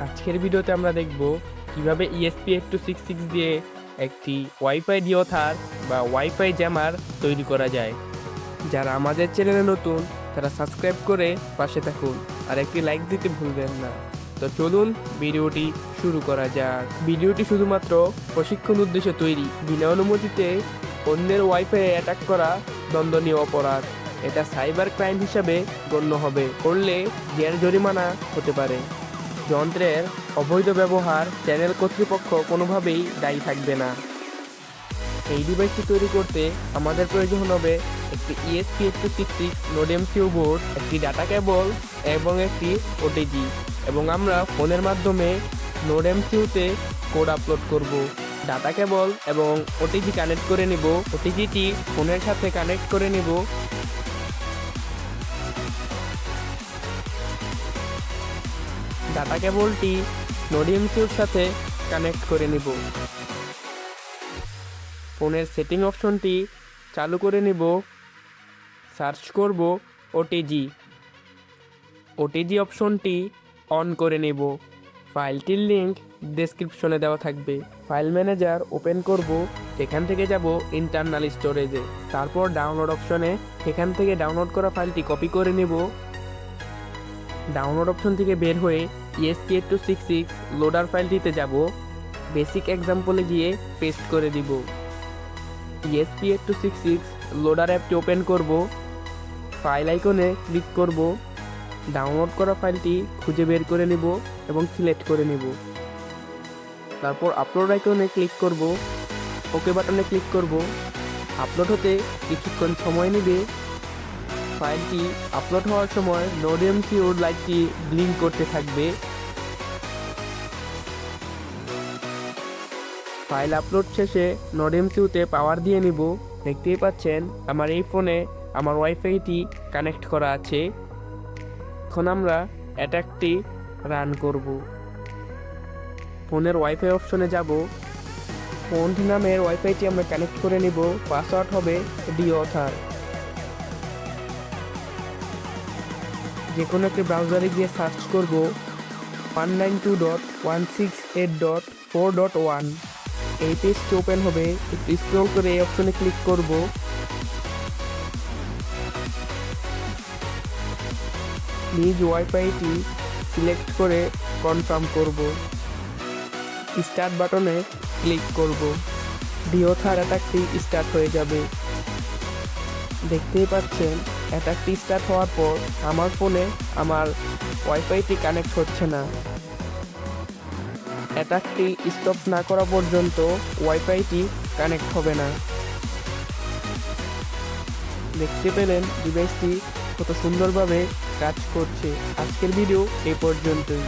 আজকের ভিডিওতে আমরা দেখব কিভাবে ESP8266 দিয়ে একটি ওয়াইফাই ডিওথার বা ওয়াইফাই জ্যামার তৈরি করা যায়। যারা আমাদের চ্যানেলে নতুন তারা সাবস্ক্রাইব করে পাশে থাকুন আর একটি লাইক দিতে ভুলবেন না। তো চলুন ভিডিওটি শুরু করা যাক। ভিডিওটি শুধুমাত্র প্রশিক্ষণ উদ্দেশ্যে তৈরি। বিনা অনুমতিতে অন্যের ওয়াইফাই অ্যাটাক করা দণ্ডনীয় অপরাধ। এটা সাইবার ক্রাইম হিসাবে গণ্য হবে, করলে জেল জরিমানা হতে পারে। যন্ত্রের অবৈধ ব্যবহার চ্যানেল কর্তৃপক্ষ কোনোভাবেই দায়ী থাকবে না। এই ডিভাইসটি তৈরি করতে আমাদের প্রয়োজন হবে একটি ESP8266 নোড MCU বোর্ড, একটি ডাটা কেবল এবং একটি ওটিজি, এবং আমরা ফোনের মাধ্যমে নোড MCU-তে কোড আপলোড করব। ডাটা কেবল এবং ওটিজি কানেক্ট করে নিব। ওটিজিটি ফোনের সাথে কানেক্ট করে নিব। ডাটা কেবলটি নোড MCU-র সাথে কানেক্ট করে নিব। ফোনের সেটিং অপশনটি চালু করে নিব। সার্চ করব ওটিজি। ওটিজি অপশনটি অন করে নেব। ফাইলটির লিংক ডেসক্রিপশনে দেওয়া থাকবে। ফাইল ম্যানেজার ওপেন করব। এখান থেকে যাব ইন্টারনাল স্টোরেজে, তারপর ডাউনলোড অপশনে এখান থেকে ডাউনলোড করা ফাইলটি কপি করে নেব। ডাউনলোড অপশন থেকে বের হয়ে ESP8266 লোডার ফাইলটিতে যাব। বেসিক এক্সাম্পলে গিয়ে পেস্ট করে দিব। ESP8266 লোডার অ্যাপটি ওপেন করব। ফাইল আইকনে ক্লিক করব। ডাউনলোড করা ফাইলটি খুঁজে বের করে নিব এবং সিলেক্ট করে নিব। তারপর আপলোড আইকনে ক্লিক করব। ওকে বাটনে ক্লিক করব। আপলোড হতে কিছুক্ষণ সময় নেবে। ফাইলটি আপলোড হওয়ার সময় নোড MCU লাইটটি ব্লিঙ্ক করতে থাকবে। ফাইল আপলোড শেষে নোড MCU-তে পাওয়ার দিয়ে নিব। দেখতেই পাচ্ছেন আমার এই ফোনে আমার ওয়াইফাইটি কানেক্ট করা আছে। এখন আমরা অ্যাটাকটি রান করব। ফোনের ওয়াইফাই অপশনে যাব। ফোন নামের ওয়াইফাইটি আমরা কানেক্ট করে নিব। পাসওয়ার্ড হবে ডিওথার। যে কোনো একটি ব্রাউজারে গিয়ে সার্চ করব 192.168.4.1। এই পেজটি ওপেন হবে। একটু স্ক্রল করে এই অপশনে ক্লিক করব। নিজ ওয়াইফাইটি সিলেক্ট করে কনফার্ম করব। স্টার্ট বাটনে ক্লিক করব। ডিওথার অ্যাটাকটি স্টার্ট হয়ে যাবে। দেখতেই পাচ্ছেন অ্যাটাকটি স্টার্ট হওয়ার পর আমার ফোনে আমার ওয়াইফাইটি কানেক্ট হচ্ছে না। অ্যাটাকটি স্টপ না করা পর্যন্ত ওয়াইফাইটি কানেক্ট হবে না। দেখতে পেলেন ডিভাইসটি কত সুন্দরভাবে কাজ করছে। আজকের ভিডিও এই পর্যন্তই।